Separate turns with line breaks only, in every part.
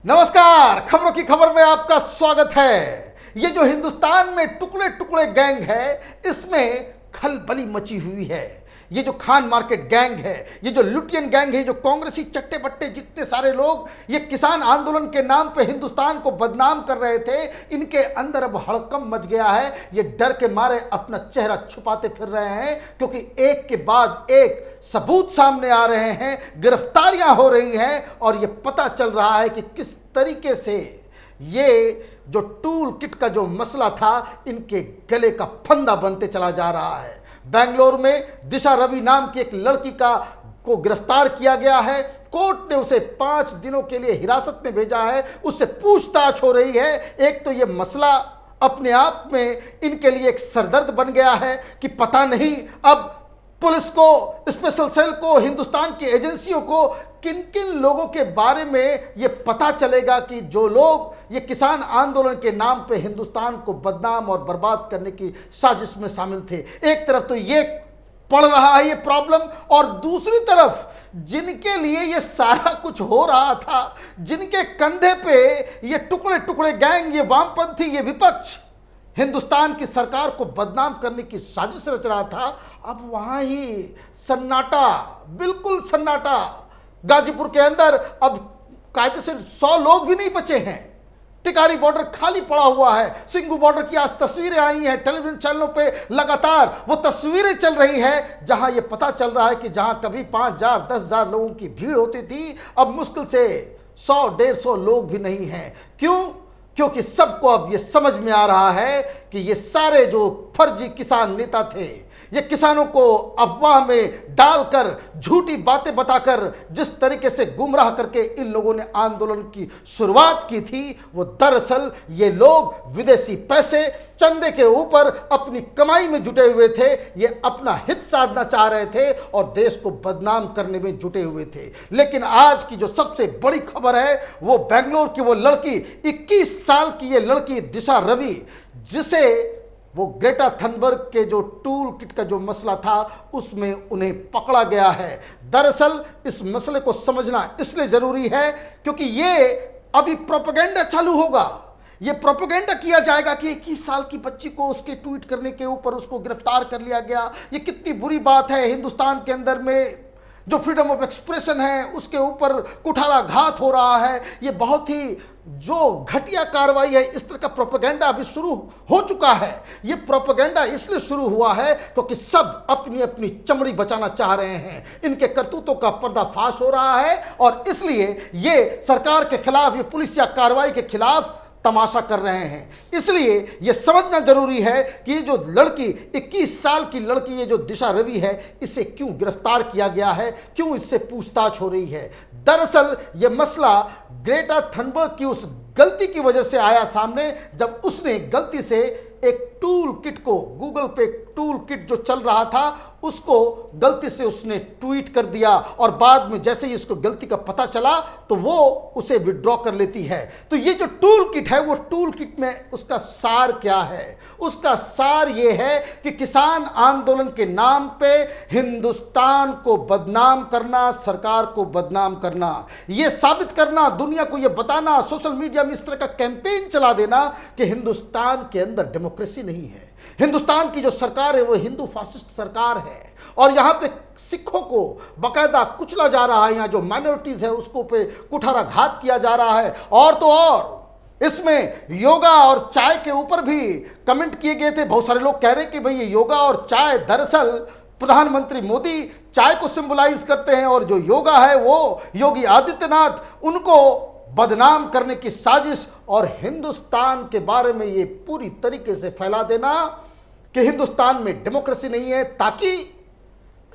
नमस्कार, खबरों की खबर में आपका स्वागत है। ये जो हिंदुस्तान में टुकड़े टुकड़े गैंग है, इसमें खलबली मची हुई है। ये जो खान मार्केट गैंग है, ये जो लुटियन गैंग है, जो कांग्रेसी चट्टे बट्टे जितने सारे लोग ये किसान आंदोलन के नाम पे हिंदुस्तान को बदनाम कर रहे थे, इनके अंदर अब हड़कंप मच गया है। ये डर के मारे अपना चेहरा छुपाते फिर रहे हैं, क्योंकि एक के बाद एक सबूत सामने आ रहे हैं, गिरफ्तारियां हो रही हैं और ये पता चल रहा है कि किस तरीके से ये जो टूल किट का जो मसला था, इनके गले का फंदा बनते चला जा रहा है। बेंगलोर में दिशा रवि नाम की एक लड़की को गिरफ्तार किया गया है। कोर्ट ने उसे 5 दिनों के लिए हिरासत में भेजा है, उससे पूछताछ हो रही है। एक तो ये मसला अपने आप में इनके लिए एक सरदर्द बन गया है कि पता नहीं अब पुलिस को, स्पेशल सेल को, हिंदुस्तान की एजेंसियों को किन किन लोगों के बारे में ये पता चलेगा कि जो लोग ये किसान आंदोलन के नाम पे हिंदुस्तान को बदनाम और बर्बाद करने की साजिश में शामिल थे। एक तरफ तो ये पड़ रहा है ये प्रॉब्लम, और दूसरी तरफ जिनके लिए ये सारा कुछ हो रहा था, जिनके कंधे पे ये टुकड़े टुकड़े गैंग, ये वामपंथी, ये विपक्ष हिंदुस्तान की सरकार को बदनाम करने की साजिश रच रहा था, अब वहां ही सन्नाटा, बिल्कुल सन्नाटा। गाजीपुर के अंदर अब कायदे से 100 लोग भी नहीं बचे हैं। टिकारी बॉर्डर खाली पड़ा हुआ है। सिंघू बॉर्डर की आज तस्वीरें आई हैं, टेलीविजन चैनलों पे लगातार वो तस्वीरें चल रही है, जहां ये पता चल रहा है कि जहां कभी 5,000 10,000 लोगों की भीड़ होती थी, अब मुश्किल से 100-150 लोग भी नहीं हैं। क्यों? क्योंकि सबको अब ये समझ में आ रहा है कि ये सारे जो फर्जी किसान नेता थे, ये किसानों को अफवाह में डालकर, झूठी बातें बताकर जिस तरीके से गुमराह करके इन लोगों ने आंदोलन की शुरुआत की थी, वो दरअसल ये लोग विदेशी पैसे, चंदे के ऊपर अपनी कमाई में जुटे हुए थे। ये अपना हित साधना चाह रहे थे और देश को बदनाम करने में जुटे हुए थे। लेकिन आज की जो सबसे बड़ी खबर है, वो बेंगलोर की वो लड़की, 21 साल की ये लड़की दिशा रवि, जिसे वो ग्रेटा थनबर्ग के जो टूल किट का जो मसला था, उसमें उन्हें पकड़ा गया है। दरअसल इस मसले को समझना इसलिए जरूरी है क्योंकि ये अभी प्रोपेगेंडा चालू होगा। ये प्रोपेगेंडा किया जाएगा कि 21 साल की बच्ची को उसके ट्वीट करने के ऊपर उसको गिरफ्तार कर लिया गया। ये कितनी बुरी बात है। हिंदुस्तान के अंदर में जो फ्रीडम ऑफ एक्सप्रेशन है, उसके ऊपर कुठाराघात हो रहा है। ये बहुत ही जो घटिया कार्रवाई है। इस तरह का प्रोपेगेंडा अभी शुरू हो चुका है। ये प्रोपेगेंडा इसलिए शुरू हुआ है क्योंकि सब अपनी अपनी चमड़ी बचाना चाह रहे हैं। इनके करतूतों का पर्दाफाश हो रहा है और इसलिए ये सरकार के खिलाफ, ये पुलिस या कार्रवाई के खिलाफ तमाशा कर रहे हैं। इसलिए यह समझना जरूरी है कि ये जो लड़की, 21 साल की लड़की, ये जो दिशा रवि है, इसे क्यों गिरफ्तार किया गया है, क्यों इससे पूछताछ हो रही है। दरअसल यह मसला ग्रेटा थनबर्ग की उस गलती की वजह से आया सामने, जब उसने गलती से एक टूल किट को, गूगल पे टूल किट जो चल रहा था, उसको गलती से उसने ट्वीट कर दिया और बाद में जैसे ही इसको गलती का पता चला तो वो उसे विड्रॉ कर लेती है। तो ये जो टूल किट है, वो टूल किट में उसका सार क्या है? उसका सार ये है कि किसान आंदोलन के नाम पे हिंदुस्तान को बदनाम करना, सरकार को बदनाम करना, ये साबित करना, दुनिया को ये बताना, सोशल मीडिया में इस तरह का कैंपेन चला देना कि हिंदुस्तान के अंदर डेमोक्रेसी नहीं है। हिंदुस्तान की जो सरकार है वो हिंदू फासिस्ट सरकार है और यहाँ पे सिखों को बाकायदा कुचला जा रहा है। यहाँ जो माइनॉरिटीज है उसको पे कुठाराघात किया जा रहा है। और तो और इसमें योगा और चाय के ऊपर भी कमेंट किए गए थे। बहुत सारे लोग कह रहे कि भाई ये योगा और चाय, दरअसल प्रधानमंत्री मोदी चाय को सिंबलाइज करते हैं और जो योगा है वो योगी आदित्यनाथ, उनको बदनाम करने की साजिश और हिंदुस्तान के बारे में ये पूरी तरीके से फैला देना कि हिंदुस्तान में डेमोक्रेसी नहीं है, ताकि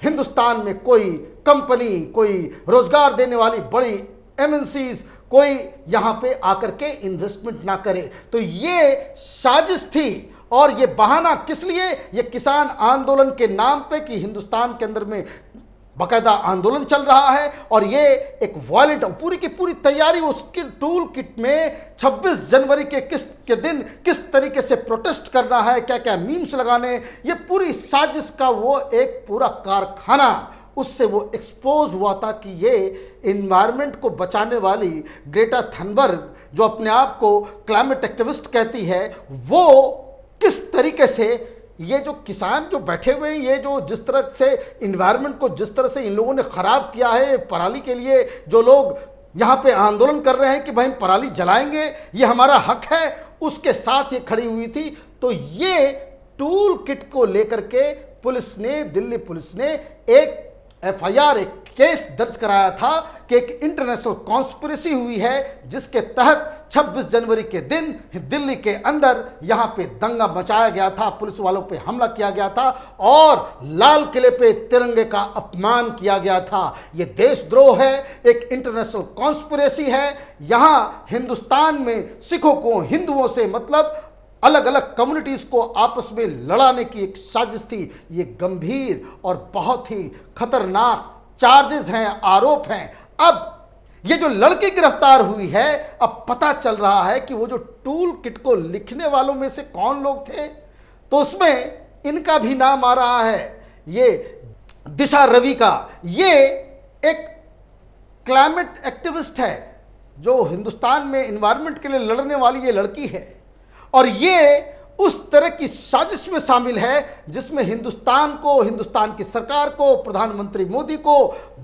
हिंदुस्तान में कोई कंपनी, कोई रोजगार देने वाली बड़ी एमएनसीज, कोई यहां पे आकर के इन्वेस्टमेंट ना करे। तो ये साजिश थी और ये बहाना किस लिए? ये किसान आंदोलन के नाम पे कि हिंदुस्तान के अंदर में बाकायदा आंदोलन चल रहा है और ये एक वायलेंट, पूरी की पूरी तैयारी उसके टूल किट में 26 जनवरी के दिन किस तरीके से प्रोटेस्ट करना है, क्या क्या मीम्स लगाने, ये पूरी साजिश का वो एक पूरा कारखाना उससे वो एक्सपोज हुआ था कि ये इन्वायरमेंट को बचाने वाली ग्रेटा थनबर्ग, जो अपने आप को क्लाइमेट एक्टिविस्ट कहती है, वो किस तरीके से ये जो किसान जो बैठे हुए हैं, ये जो जिस तरह से इन्वायरमेंट को जिस तरह से इन लोगों ने ख़राब किया है, पराली के लिए जो लोग यहाँ पे आंदोलन कर रहे हैं कि भाई हम पराली जलाएंगे, ये हमारा हक है, उसके साथ ये खड़ी हुई थी। तो ये टूल किट को लेकर के पुलिस ने, दिल्ली पुलिस ने एक एफआईआर, एक केस दर्ज कराया था कि एक इंटरनेशनल कॉन्स्पिरेसी हुई है, जिसके तहत 26 जनवरी के दिन दिल्ली के अंदर यहाँ पे दंगा मचाया गया था, पुलिस वालों पे हमला किया गया था और लाल किले पे तिरंगे का अपमान किया गया था। ये देशद्रोह है, एक इंटरनेशनल कॉन्स्पिरेसी है। यहाँ हिंदुस्तान में सिखों को हिंदुओं से मतलब अलग अलग कम्युनिटीज़ को आपस में लड़ाने की एक साजिश थी। ये गंभीर और बहुत ही खतरनाक चार्जेस हैं, आरोप हैं। अब ये जो लड़की गिरफ्तार हुई है, अब पता चल रहा है कि वो जो टूल किट को लिखने वालों में से कौन लोग थे, तो उसमें इनका भी नाम आ रहा है, ये दिशा रवि का। ये एक क्लाइमेट एक्टिविस्ट है जो हिंदुस्तान में एनवायरनमेंट के लिए लड़ने वाली ये लड़की है, और ये उस तरह की साजिश में शामिल है जिसमें हिंदुस्तान को, हिंदुस्तान की सरकार को, प्रधानमंत्री मोदी को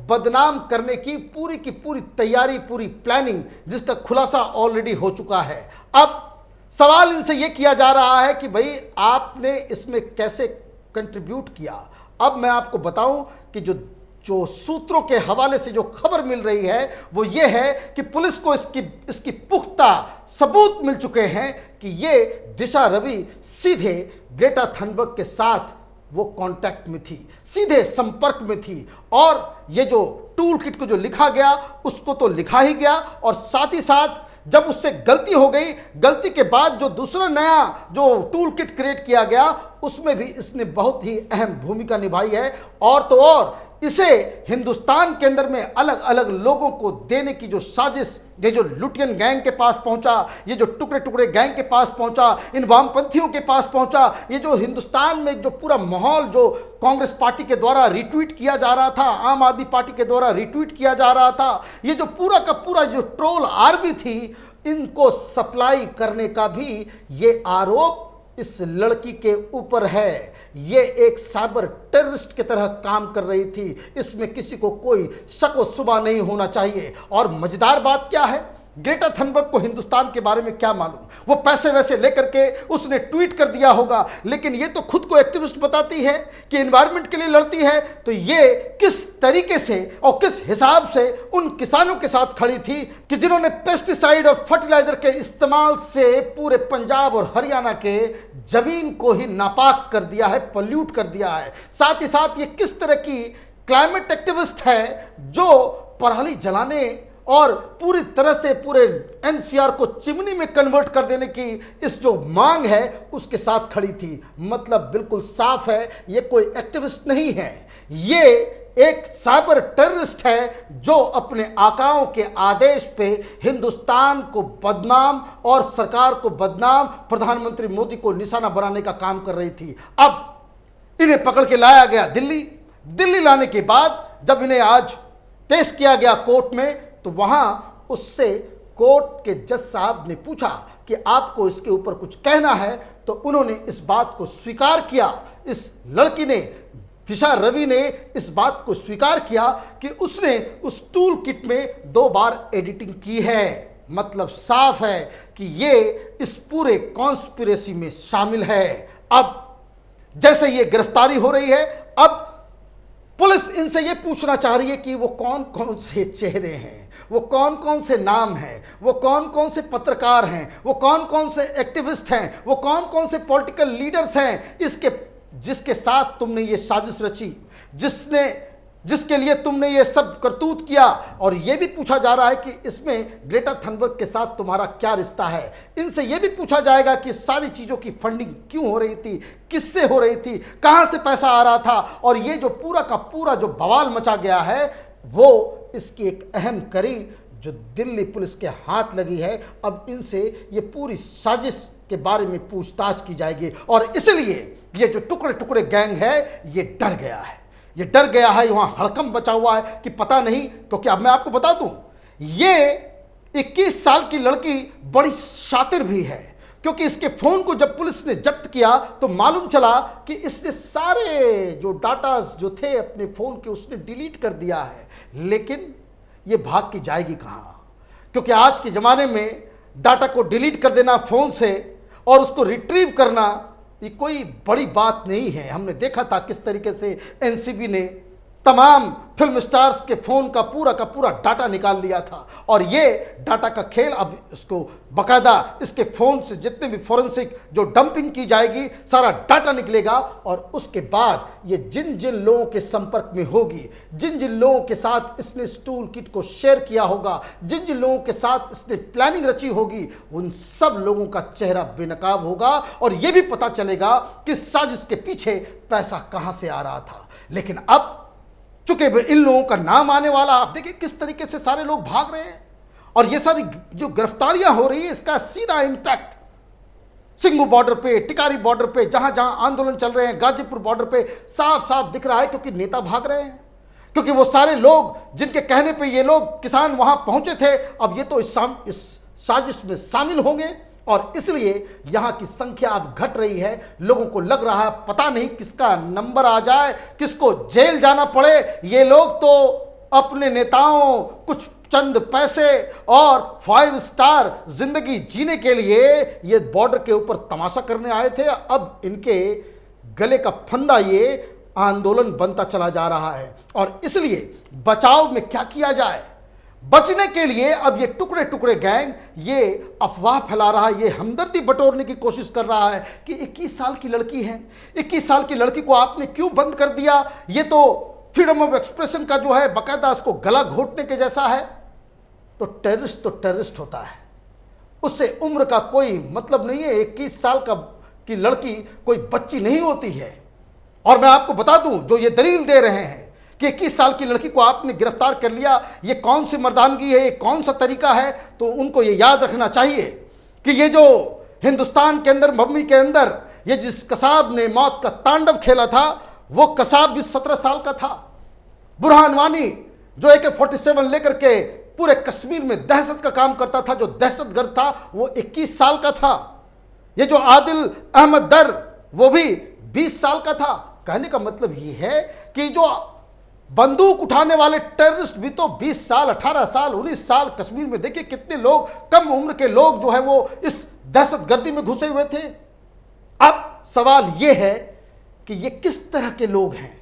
बदनाम करने की पूरी तैयारी, पूरी प्लानिंग, जिसका खुलासा ऑलरेडी हो चुका है। अब सवाल इनसे यह किया जा रहा है कि भाई आपने इसमें कैसे कंट्रीब्यूट किया। अब मैं आपको बताऊं कि जो सूत्रों के हवाले से जो खबर मिल रही है वो ये है कि पुलिस को इसकी पुख्ता सबूत मिल चुके हैं कि ये दिशा रवि सीधे ग्रेटा थनबर्ग के साथ वो कांटेक्ट में थी, सीधे संपर्क में थी, और ये जो टूल किट को जो लिखा गया उसको तो लिखा ही गया, और साथ ही साथ जब उससे गलती हो गई, गलती के बाद जो दूसरा नया जो टूल किट क्रिएट किया गया उसमें भी इसने बहुत ही अहम भूमिका निभाई है। और तो और इसे हिंदुस्तान के अंदर में अलग अलग लोगों को देने की जो साजिश, ये जो लुटियन गैंग के पास पहुंचा, ये जो टुकड़े टुकड़े गैंग के पास पहुंचा, इन वामपंथियों के पास पहुंचा, ये जो हिंदुस्तान में जो पूरा माहौल जो कांग्रेस पार्टी के द्वारा रिट्वीट किया जा रहा था, आम आदमी पार्टी के द्वारा रिट्वीट किया जा रहा था, ये जो पूरा का पूरा जो ट्रोल आर्मी थी, इनको सप्लाई करने का भी ये आरोप इस लड़की के ऊपर है। ये एक साइबर टेररिस्ट की तरह काम कर रही थी, इसमें किसी को कोई शक व शुबा नहीं होना चाहिए। और मजेदार बात क्या है, ग्रेटा थनबर्ग को हिंदुस्तान के बारे में क्या मालूम, वो पैसे वैसे लेकर के उसने ट्वीट कर दिया होगा, लेकिन ये तो खुद को एक्टिविस्ट बताती है कि एनवायरनमेंट के लिए लड़ती है। तो ये किस तरीके से और किस हिसाब से उन किसानों के साथ खड़ी थी कि जिन्होंने पेस्टिसाइड और फर्टिलाइजर के इस्तेमाल से पूरे पंजाब और हरियाणा के जमीन को ही नापाक कर दिया है, पल्यूट कर दिया है। साथ ही साथ ये किस तरह की क्लाइमेट एक्टिविस्ट है जो पराली जलाने और पूरी तरह से पूरे एनसीआर को चिमनी में कन्वर्ट कर देने की इस जो मांग है उसके साथ खड़ी थी। मतलब बिल्कुल साफ है, ये कोई एक्टिविस्ट नहीं है, ये एक साइबर टेररिस्ट है जो अपने आकाओं के आदेश पे हिंदुस्तान को बदनाम और सरकार को बदनाम, प्रधानमंत्री मोदी को निशाना बनाने का काम कर रही थी। अब इन्हें पकड़ के लाया गया दिल्ली लाने के बाद जब इन्हें आज पेश किया गया कोर्ट में, तो वहां उससे कोर्ट के जज साहब ने पूछा कि आपको इसके ऊपर कुछ कहना है, तो उन्होंने इस बात को स्वीकार किया, इस लड़की ने, दिशा रवि ने इस बात को स्वीकार किया कि उसने उस टूल किट में 2 बार एडिटिंग की है। मतलब साफ है कि ये इस पूरे कॉन्स्पिरेसी में शामिल है। अब जैसे ये गिरफ्तारी हो रही है, अब पुलिस इनसे ये पूछना चाह रही है कि वो कौन कौन से चेहरे हैं, वो कौन कौन से नाम हैं, वो कौन कौन से पत्रकार हैं, वो कौन कौन से एक्टिविस्ट हैं, वो कौन कौन से पॉलिटिकल लीडर्स हैं जिसके साथ तुमने ये साजिश रची, जिसके लिए तुमने ये सब करतूत किया। और ये भी पूछा जा रहा है कि इसमें ग्रेटा थनबर्ग के साथ तुम्हारा क्या रिश्ता है। इनसे ये भी पूछा जाएगा कि सारी चीज़ों की फंडिंग क्यों हो रही थी, किससे हो रही थी, कहाँ से पैसा आ रहा था। और ये जो पूरा का पूरा जो बवाल मचा गया है वो इसकी एक अहम कड़ी जो दिल्ली पुलिस के हाथ लगी है। अब इनसे ये पूरी साजिश के बारे में पूछताछ की जाएगी, और इसलिए ये जो टुकड़े टुकड़े गैंग है ये डर गया है। ये डर गया है, वहां हड़कंप मचा हुआ है कि पता नहीं, क्योंकि अब मैं आपको बता दूं, ये 21 साल की लड़की बड़ी शातिर भी है, क्योंकि इसके फोन को जब पुलिस ने जब्त किया तो मालूम चला कि इसने सारे जो डाटा जो थे अपने फोन के उसने डिलीट कर दिया है। लेकिन ये भाग के जाएगी कहां? क्योंकि आज के ज़माने में डाटा को डिलीट कर देना फ़ोन से और उसको रिट्रीव करना ये कोई बड़ी बात नहीं है। हमने देखा था किस तरीके से एनसीबी ने तमाम फिल्म स्टार्स के फ़ोन का पूरा डाटा निकाल लिया था, और ये डाटा का खेल अब इसको बाकायदा इसके फ़ोन से जितने भी फोरेंसिक जो डंपिंग की जाएगी सारा डाटा निकलेगा, और उसके बाद ये जिन जिन लोगों के संपर्क में होगी, जिन जिन लोगों के साथ इसने इस टूल किट को शेयर किया होगा, जिन जिन लोगों के साथ इसने प्लानिंग रची होगी, उन सब लोगों का चेहरा बेनकाब होगा और ये भी पता चलेगा कि साजिश के पीछे पैसा कहाँ से आ रहा था। लेकिन अब चूंकि इन लोगों का नाम आने वाला, आप देखिए किस तरीके से सारे लोग भाग रहे हैं, और ये सारी जो गिरफ्तारियां हो रही है इसका सीधा इंपैक्ट सिंघू बॉर्डर पे, टिकारी बॉर्डर पे, जहां जहां आंदोलन चल रहे हैं, गाजीपुर बॉर्डर पे साफ साफ दिख रहा है, क्योंकि नेता भाग रहे हैं, क्योंकि वो सारे लोग जिनके कहने पे ये लोग किसान वहां पहुंचे थे, अब ये तो इस साजिश में शामिल होंगे, और इसलिए यहां की संख्या अब घट रही है। लोगों को लग रहा है पता नहीं किसका नंबर आ जाए, किसको जेल जाना पड़े। ये लोग तो अपने नेताओं कुछ चंद पैसे और 5 स्टार जिंदगी जीने के लिए ये बॉर्डर के ऊपर तमाशा करने आए थे। अब इनके गले का फंदा ये आंदोलन बनता चला जा रहा है, और इसलिए बचाव में क्या किया जाए, बचने के लिए अब ये टुकड़े टुकड़े गैंग ये अफवाह फैला रहा है, ये हमदर्दी बटोरने की कोशिश कर रहा है कि 21 साल की लड़की है, 21 साल की लड़की को आपने क्यों बंद कर दिया, ये तो फ्रीडम ऑफ एक्सप्रेशन का जो है बाकायदा उसको गला घोटने के जैसा है। तो टेररिस्ट होता है, उससे उम्र का कोई मतलब नहीं है। 21 साल की लड़की कोई बच्ची नहीं होती है। और मैं आपको बता दूं, जो ये दलील दे रहे हैं कि 21 साल की लड़की को आपने गिरफ्तार कर लिया, ये कौन सी मर्दानगी है, ये कौन सा तरीका है, तो उनको ये याद रखना चाहिए कि ये जो हिंदुस्तान के अंदर, मम्मी के अंदर, ये जिस कसाब ने मौत का तांडव खेला था, वो कसाब भी 17 साल का था। बुरहान वानी जो AK-47 लेकर के पूरे कश्मीर में दहशत का काम करता था, जो दहशतगर्द था, वो 21 साल का था। ये जो आदिल अहमद दर, वो भी 20 साल का था। कहने का मतलब ये है कि जो बंदूक उठाने वाले टेररिस्ट भी तो 20 साल, 18 साल, 19 साल, कश्मीर में देखिए कितने लोग, कम उम्र के लोग जो है वो इस दहशतगर्दी में घुसे हुए थे। अब सवाल ये है कि ये किस तरह के लोग हैं,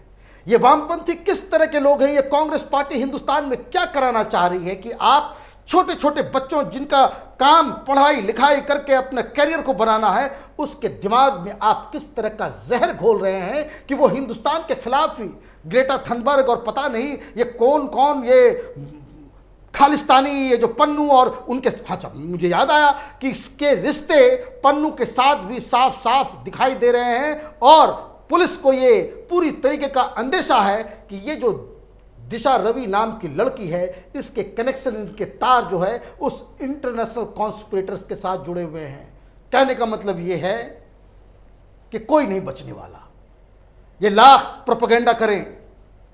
ये वामपंथी किस तरह के लोग हैं, ये कांग्रेस पार्टी हिंदुस्तान में क्या कराना चाह रही है कि आप छोटे छोटे बच्चों जिनका काम पढ़ाई लिखाई करके अपने करियर को बनाना है, उसके दिमाग में आप किस तरह का जहर घोल रहे हैं कि वो हिंदुस्तान के खिलाफ ही ग्रेटा थनबर्ग और पता नहीं ये कौन कौन, ये खालिस्तानी, ये जो पन्नू और उनके, अच्छा मुझे याद आया कि इसके रिश्ते पन्नू के साथ भी साफ साफ दिखाई दे रहे हैं, और पुलिस को ये पूरी तरीके का अंदेशा है कि ये जो दिशा रवि नाम की लड़की है, इसके कनेक्शन, इनके तार जो है उस इंटरनेशनल कॉन्स्पिरेटर्स के साथ जुड़े हुए हैं। कहने का मतलब ये है कि कोई नहीं बचने वाला। ये लाख प्रोपेगेंडा करें,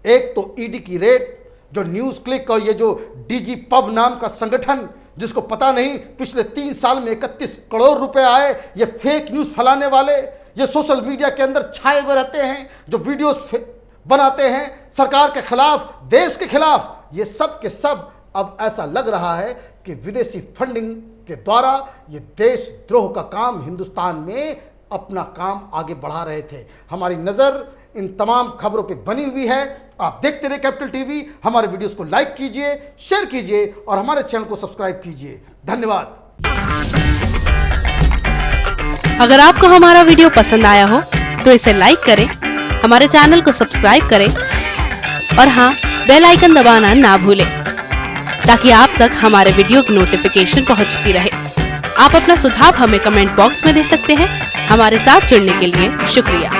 एक तो ईडी की रेड, जो न्यूज़ क्लिक और ये जो डीजी पब नाम का संगठन, जिसको पता नहीं पिछले 3 साल में 31 करोड़ रुपए आए, ये फेक न्यूज़ फैलाने वाले, ये सोशल मीडिया के अंदर छाए हुए रहते हैं, जो वीडियोस बनाते हैं सरकार के खिलाफ, देश के खिलाफ, ये सब के सब अब ऐसा लग रहा है कि विदेशी फंडिंग के द्वारा ये देशद्रोह का काम हिंदुस्तान में अपना काम आगे बढ़ा रहे थे। हमारी नज़र इन तमाम खबरों पे बनी हुई है। आप देखते रहे कैपिटल टीवी। हमारे वीडियोस को लाइक कीजिए, शेयर कीजिए और हमारे चैनल को सब्सक्राइब कीजिए। धन्यवाद।
अगर आपको हमारा वीडियो पसंद आया हो तो इसे लाइक करें, हमारे चैनल को सब्सक्राइब करें और हाँ, बेल आइकन दबाना ना भूलें ताकि आप तक हमारे वीडियो की नोटिफिकेशन पहुंचती रहे। आप अपना सुझाव हमें कमेंट बॉक्स में दे सकते हैं। हमारे साथ जुड़ने के लिए शुक्रिया।